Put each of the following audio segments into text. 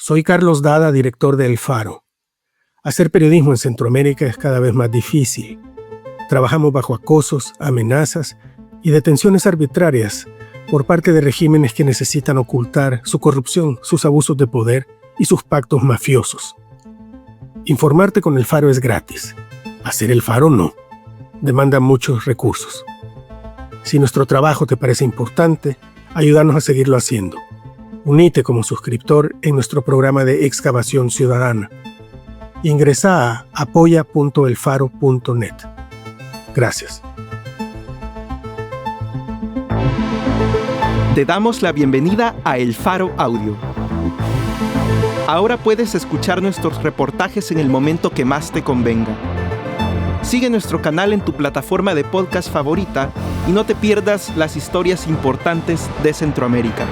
Soy Carlos Dada, director de El Faro. Hacer periodismo en Centroamérica es cada vez más difícil. Trabajamos bajo acosos, amenazas y detenciones arbitrarias por parte de regímenes que necesitan ocultar su corrupción, sus abusos de poder y sus pactos mafiosos. Informarte con El Faro es gratis. Hacer El Faro no. Demanda muchos recursos. Si nuestro trabajo te parece importante, ayúdanos a seguirlo haciendo. Unite como suscriptor en nuestro programa de excavación ciudadana. Ingresa a apoya.elfaro.net. Gracias. Te damos la bienvenida a El Faro Audio. Ahora puedes escuchar nuestros reportajes en el momento que más te convenga. Sigue nuestro canal en tu plataforma de podcast favorita y no te pierdas las historias importantes de Centroamérica.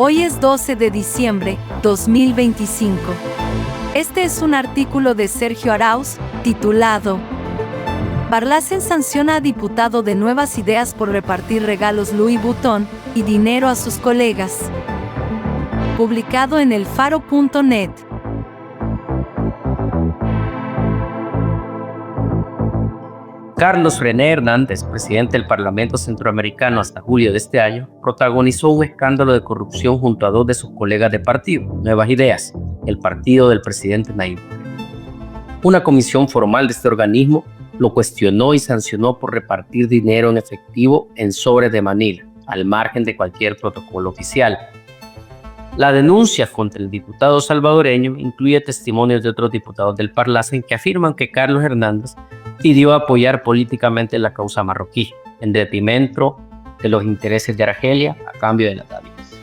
Hoy es 12 de diciembre, 2025. Este es un artículo de Sergio Arauz, titulado Parlacen sanciona a diputado de Nuevas Ideas por repartir regalos Louis Vuitton y dinero a sus colegas. Publicado en elfaro.net. Carlos René Hernández, presidente del Parlamento Centroamericano hasta julio de este año, protagonizó un escándalo de corrupción junto a dos de sus colegas de partido, Nuevas Ideas, el partido del presidente Nayib Bukele. Una comisión formal de este organismo lo cuestionó y sancionó por repartir dinero en efectivo en sobres de Manila, al margen de cualquier protocolo oficial. La denuncia contra el diputado salvadoreño incluye testimonios de otros diputados del Parlacen que afirman que Carlos Hernández pidió apoyar políticamente la causa marroquí, en detrimento de los intereses de Argelia a cambio de las dádivas.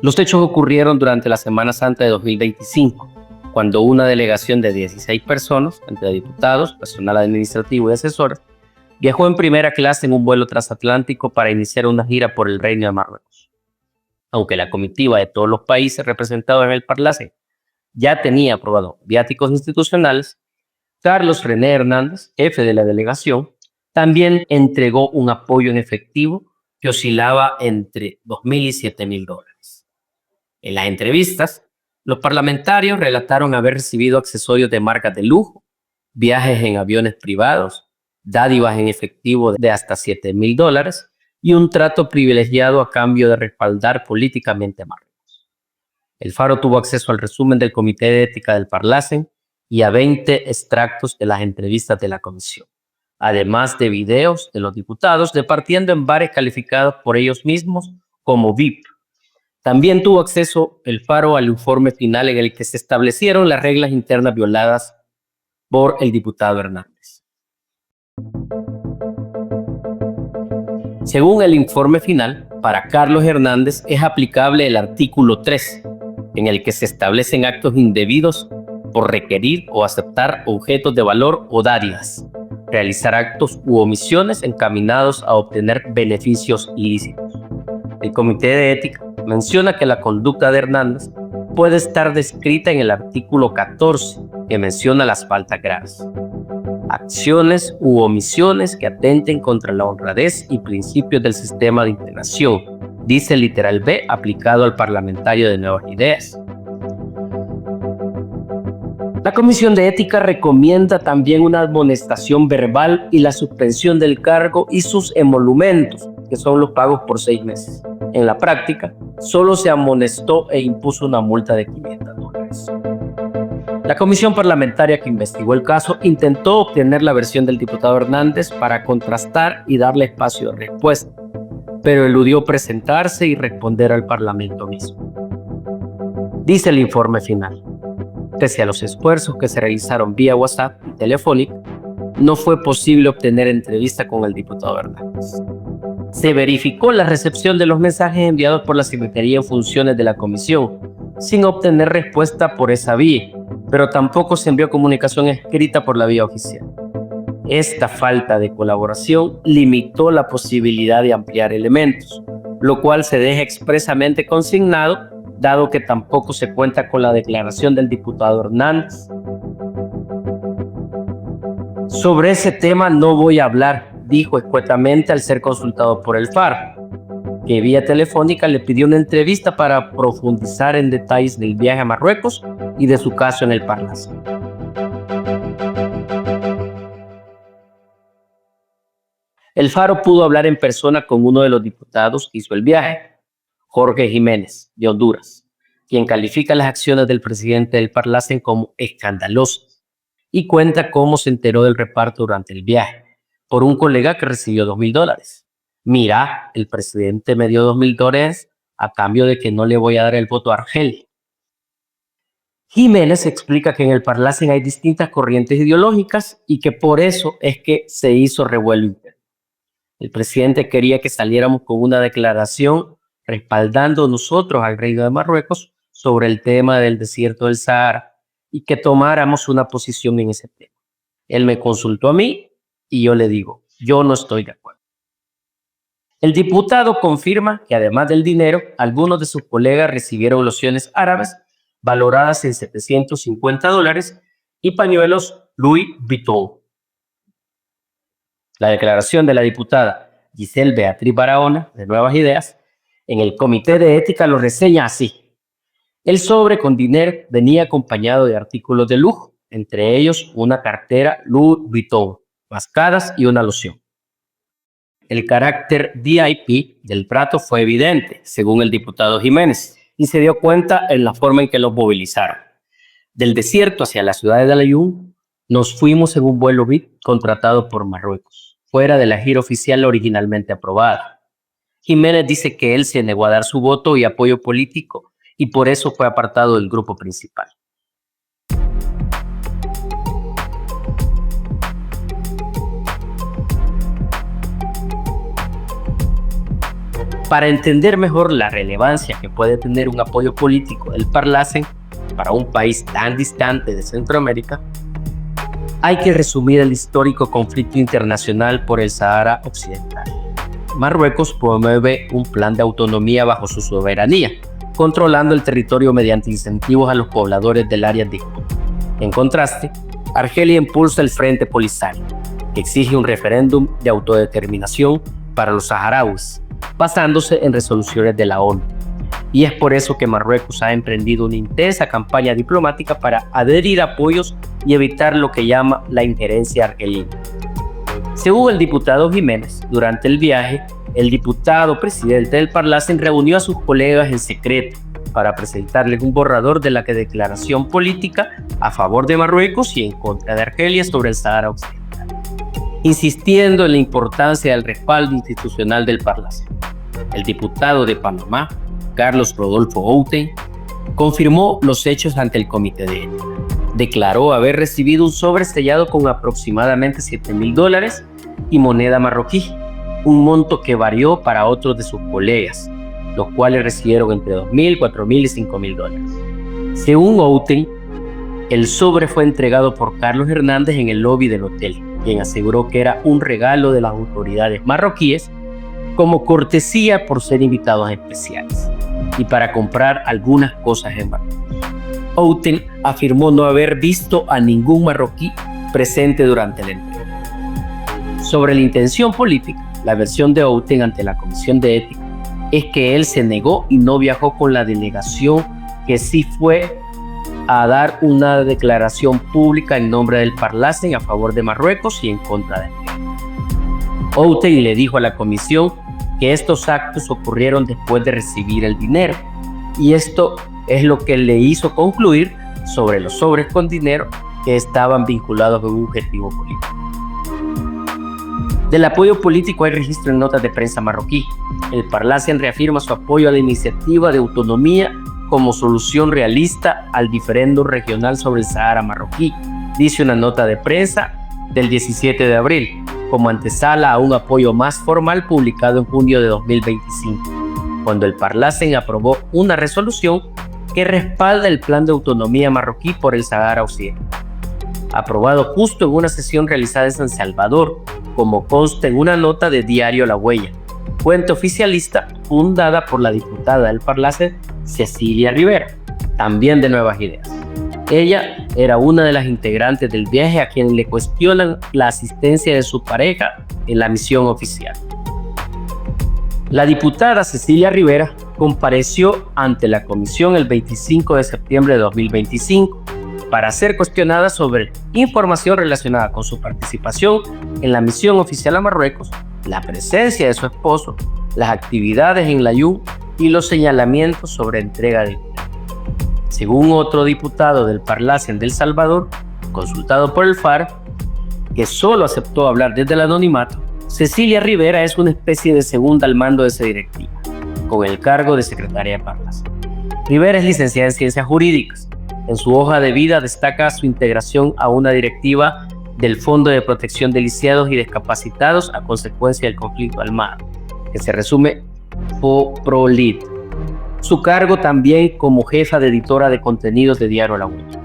Los hechos ocurrieron durante la Semana Santa de 2025, cuando una delegación de 16 personas, entre diputados, personal administrativo y asesores, viajó en primera clase en un vuelo transatlántico para iniciar una gira por el Reino de Marruecos. Aunque la comitiva de todos los países representados en el Parlacen ya tenía aprobado viáticos institucionales, Carlos René Hernández, jefe de la delegación, también entregó un apoyo en efectivo que oscilaba entre $2,000 y $7,000. En las entrevistas, los parlamentarios relataron haber recibido accesorios de marcas de lujo, viajes en aviones privados, dádivas en efectivo de hasta $7,000 y un trato privilegiado a cambio de respaldar políticamente a Marruecos. El Faro tuvo acceso al resumen del Comité de Ética del Parlacen y a 20 extractos de las entrevistas de la comisión, además de videos de los diputados departiendo en bares calificados por ellos mismos como VIP. También tuvo acceso el Faro al informe final en el que se establecieron las reglas internas violadas por el diputado Hernández. Según el informe final, para Carlos Hernández es aplicable el artículo 3, en el que se establecen actos indebidos por requerir o aceptar objetos de valor o dádivas, realizar actos u omisiones encaminados a obtener beneficios ilícitos. El Comité de Ética menciona que la conducta de Hernández puede estar descrita en el artículo 14, que menciona las faltas graves. Acciones u omisiones que atenten contra la honradez y principios del sistema de integración, dice el literal B aplicado al parlamentario de Nuevas Ideas. La Comisión de Ética recomienda también una amonestación verbal y la suspensión del cargo y sus emolumentos, que son los pagos por 6 meses. En la práctica, solo se amonestó e impuso una multa de $500. La comisión parlamentaria que investigó el caso intentó obtener la versión del diputado Hernández para contrastar y darle espacio de respuesta, pero eludió presentarse y responder al Parlamento mismo. Dice el informe final: pese a los esfuerzos que se realizaron vía WhatsApp y telefónica, no fue posible obtener entrevista con el diputado Hernández. Se verificó la recepción de los mensajes enviados por la Secretaría en funciones de la comisión, sin obtener respuesta por esa vía, pero tampoco se envió comunicación escrita por la vía oficial. Esta falta de colaboración limitó la posibilidad de ampliar elementos, lo cual se deja expresamente consignado, dado que tampoco se cuenta con la declaración del diputado Hernández. Sobre ese tema no voy a hablar, dijo escuetamente al ser consultado por El Faro, que vía telefónica le pidió una entrevista para profundizar en detalles del viaje a Marruecos y de su caso en el Parlacén. El Faro pudo hablar en persona con uno de los diputados que hizo el viaje, Jorge Jiménez, de Honduras, quien califica las acciones del presidente del Parlacén como escandalosas y cuenta cómo se enteró del reparto durante el viaje por un colega que recibió $2,000. Mira, el presidente me dio $2,000 a cambio de que no le voy a dar el voto a Argelia. Jiménez explica que en el Parlacén hay distintas corrientes ideológicas y que por eso es que se hizo revuelo interno. El presidente quería que saliéramos con una declaración respaldando nosotros al Reino de Marruecos sobre el tema del desierto del Sahara y que tomáramos una posición en ese tema. Él me consultó a mí y yo le digo, yo no estoy de acuerdo. El diputado confirma que además del dinero, algunos de sus colegas recibieron lociones árabes valoradas en $750 y pañuelos Louis Vuitton. La declaración de la diputada Giselle Beatriz Barahona, de Nuevas Ideas, en el Comité de Ética lo reseña así. El sobre con dinero venía acompañado de artículos de lujo, entre ellos una cartera Louis Vuitton, mascadas y una loción. El carácter VIP del trato fue evidente, según el diputado Jiménez, y se dio cuenta en la forma en que los movilizaron. Del desierto hacia la ciudad de Al-Aaiún, nos fuimos en un vuelo VIP contratado por Marruecos, fuera de la gira oficial originalmente aprobada. Jiménez dice que él se negó a dar su voto y apoyo político y por eso fue apartado del grupo principal. Para entender mejor la relevancia que puede tener un apoyo político del Parlacén para un país tan distante de Centroamérica, hay que resumir el histórico conflicto internacional por el Sahara Occidental. Marruecos promueve un plan de autonomía bajo su soberanía, controlando el territorio mediante incentivos a los pobladores del área de disputa. En contraste, Argelia impulsa el Frente Polisario, que exige un referéndum de autodeterminación para los saharauis, basándose en resoluciones de la ONU. Y es por eso que Marruecos ha emprendido una intensa campaña diplomática para adherir a apoyos y evitar lo que llama la injerencia argelina. Según el diputado Jiménez, durante el viaje, el diputado presidente del Parlacén reunió a sus colegas en secreto para presentarles un borrador de la declaración política a favor de Marruecos y en contra de Argelia sobre el Sahara Occidental, insistiendo en la importancia del respaldo institucional del Parlacén. El diputado de Panamá, Carlos Rodolfo Outen, confirmó los hechos ante el Comité de Ética. Declaró haber recibido un sobre sellado con aproximadamente $7,000 y moneda marroquí, un monto que varió para otros de sus colegas, los cuales recibieron entre $2,000, $4,000 y $5,000. Según Outen, el sobre fue entregado por Carlos Hernández en el lobby del hotel, quien aseguró que era un regalo de las autoridades marroquíes como cortesía por ser invitados especiales y para comprar algunas cosas en Marruecos. Outen afirmó no haber visto a ningún marroquí presente durante la entrega. Sobre la intención política, la versión de Outen ante la Comisión de Ética es que él se negó y no viajó con la delegación que sí fue a dar una declaración pública en nombre del Parlacén a favor de Marruecos y en contra de Argelia. Outen le dijo a la comisión que estos actos ocurrieron después de recibir el dinero, y esto es lo que le hizo concluir sobre los sobres con dinero que estaban vinculados a un objetivo político. Del apoyo político hay registro en notas de prensa marroquí. El Parlacén reafirma su apoyo a la iniciativa de autonomía como solución realista al diferéndum regional sobre el Sahara marroquí, dice una nota de prensa del 17 de abril, como antesala a un apoyo más formal publicado en junio de 2025, cuando el Parlacén aprobó una resolución que respalda el plan de autonomía marroquí por el Sahara Occidental. aprobado justo en una sesión realizada en San Salvador, como consta en una nota de Diario La Huella, fuente oficialista fundada por la diputada del Parlacen Cecilia Rivera, también de Nuevas Ideas. Ella era una de las integrantes del viaje a quien le cuestionan la asistencia de su pareja en la misión oficial. La diputada Cecilia Rivera compareció ante la comisión el 25 de septiembre de 2025 para ser cuestionada sobre información relacionada con su participación en la misión oficial a Marruecos, la presencia de su esposo, las actividades en la YUM y los señalamientos sobre entrega de dinero. Según otro diputado del Parlacen de El Salvador, consultado por el Faro, que solo aceptó hablar desde el anonimato, Cecilia Rivera es una especie de segunda al mando de esa directiva, con el cargo de secretaria de Parlacen. Rivera es licenciada en Ciencias Jurídicas. En su hoja de vida destaca su integración a una directiva del Fondo de Protección de Lisiados y Discapacitados a consecuencia del conflicto armado, que se resume FOPROLID. Su cargo también como jefa de editora de contenidos de Diario La Huella.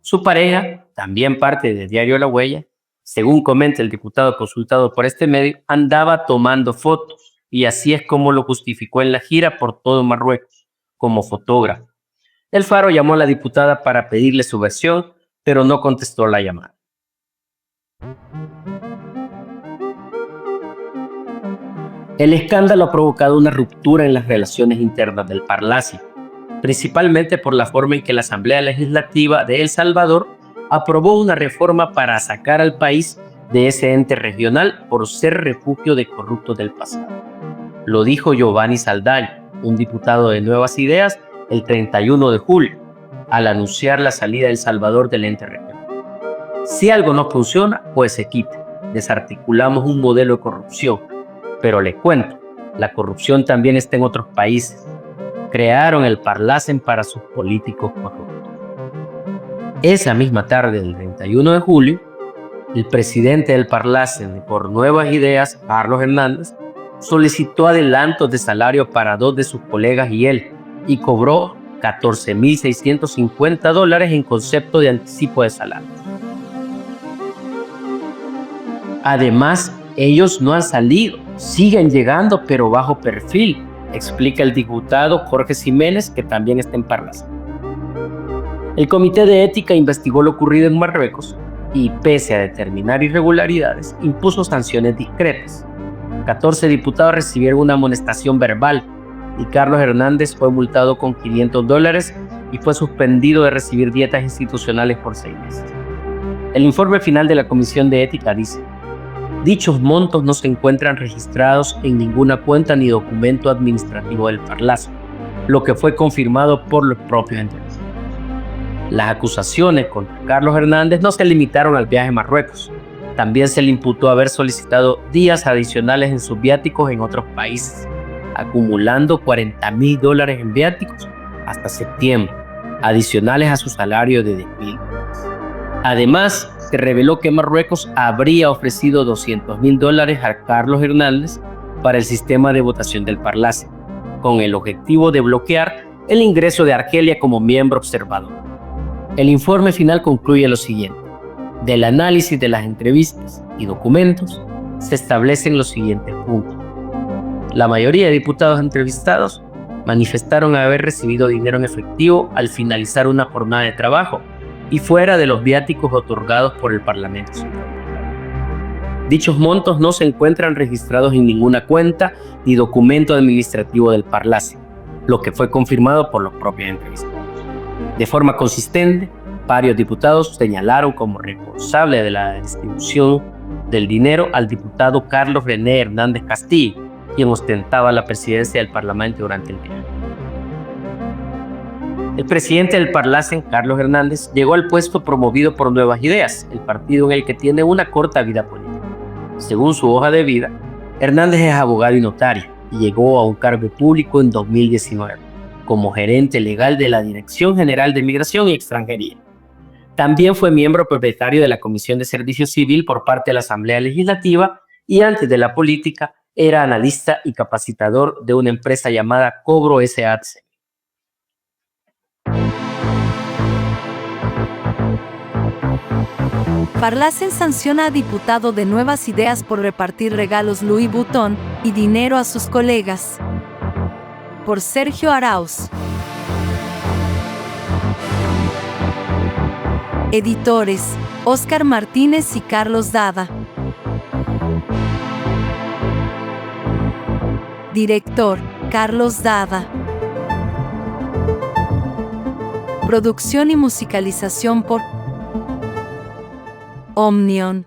Su pareja, también parte de Diario La Huella, según comenta el diputado consultado por este medio, andaba tomando fotos y así es como lo justificó en la gira por todo Marruecos, como fotógrafo. El Faro llamó a la diputada para pedirle su versión, pero no contestó la llamada. El escándalo ha provocado una ruptura en las relaciones internas del Parlacen, principalmente por la forma en que la Asamblea Legislativa de El Salvador aprobó una reforma para sacar al país de ese ente regional por ser refugio de corruptos del pasado. Lo dijo Giovanni Saldaña, un diputado de Nuevas Ideas, el 31 de julio, al anunciar la salida de El Salvador del ente regional. Si algo no funciona, pues se quita. Desarticulamos un modelo de corrupción. Pero le cuento, la corrupción también está en otros países. Crearon el Parlacen para sus políticos corruptos. Esa misma tarde del 31 de julio, el presidente del Parlacen por Nuevas Ideas, Carlos Hernández, solicitó adelantos de salario para 2 de sus colegas y él, y cobró $14,650 en concepto de anticipo de salario. Además, ellos no han salido, siguen llegando, pero bajo perfil, explica el diputado Jorge Jiménez, que también está en Parlacen. El Comité de Ética investigó lo ocurrido en Marruecos y, pese a determinar irregularidades, impuso sanciones discretas. 14 diputados recibieron una amonestación verbal y Carlos Hernández fue multado con $500 y fue suspendido de recibir dietas institucionales por 6 meses. El informe final de la Comisión de Ética dice: dichos montos no se encuentran registrados en ninguna cuenta ni documento administrativo del Parlacen, lo que fue confirmado por los propios entes. Las acusaciones contra Carlos Hernández no se limitaron al viaje a Marruecos. También se le imputó haber solicitado días adicionales en sus viáticos en otros países, acumulando $40,000 en viáticos hasta septiembre, adicionales a su salario de despido. Además, se reveló que Marruecos habría ofrecido $200,000 a Carlos Hernández para el sistema de votación del Parlacen, con el objetivo de bloquear el ingreso de Argelia como miembro observador. El informe final concluye lo siguiente: del análisis de las entrevistas y documentos se establecen los siguientes puntos. La mayoría de diputados entrevistados manifestaron haber recibido dinero en efectivo al finalizar una jornada de trabajo y fuera de los viáticos otorgados por el Parlamento Central. Dichos montos no se encuentran registrados en ninguna cuenta ni documento administrativo del Parlacen, lo que fue confirmado por los propios entrevistados. De forma consistente, varios diputados señalaron como responsable de la distribución del dinero al diputado Carlos René Hernández Castillo, quien ostentaba la presidencia del Parlamento durante el viaje. El presidente del Parlacen, Carlos Hernández, llegó al puesto promovido por Nuevas Ideas, el partido en el que tiene una corta vida política. Según su hoja de vida, Hernández es abogado y notario y llegó a un cargo público en 2019 como gerente legal de la Dirección General de Migración y Extranjería. También fue miembro propietario de la Comisión de Servicio Civil por parte de la Asamblea Legislativa y antes de la política era analista y capacitador de una empresa llamada Cobro S.A.C. Parlacen sanciona a diputado de Nuevas Ideas por repartir regalos Louis Vuitton y dinero a sus colegas. Por Sergio Arauz. Editores: Óscar Martínez y Carlos Dada. Director: Carlos Dada. Producción y musicalización por Omnion.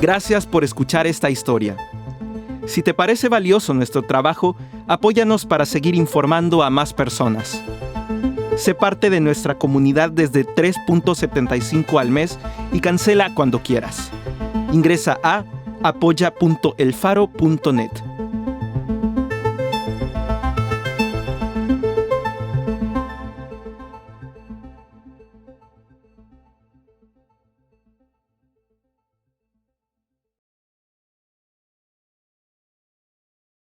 Gracias por escuchar esta historia. Si te parece valioso nuestro trabajo, apóyanos para seguir informando a más personas. Sé parte de nuestra comunidad desde 3.75 al mes y cancela cuando quieras. Ingresa a apoya.elfaro.net.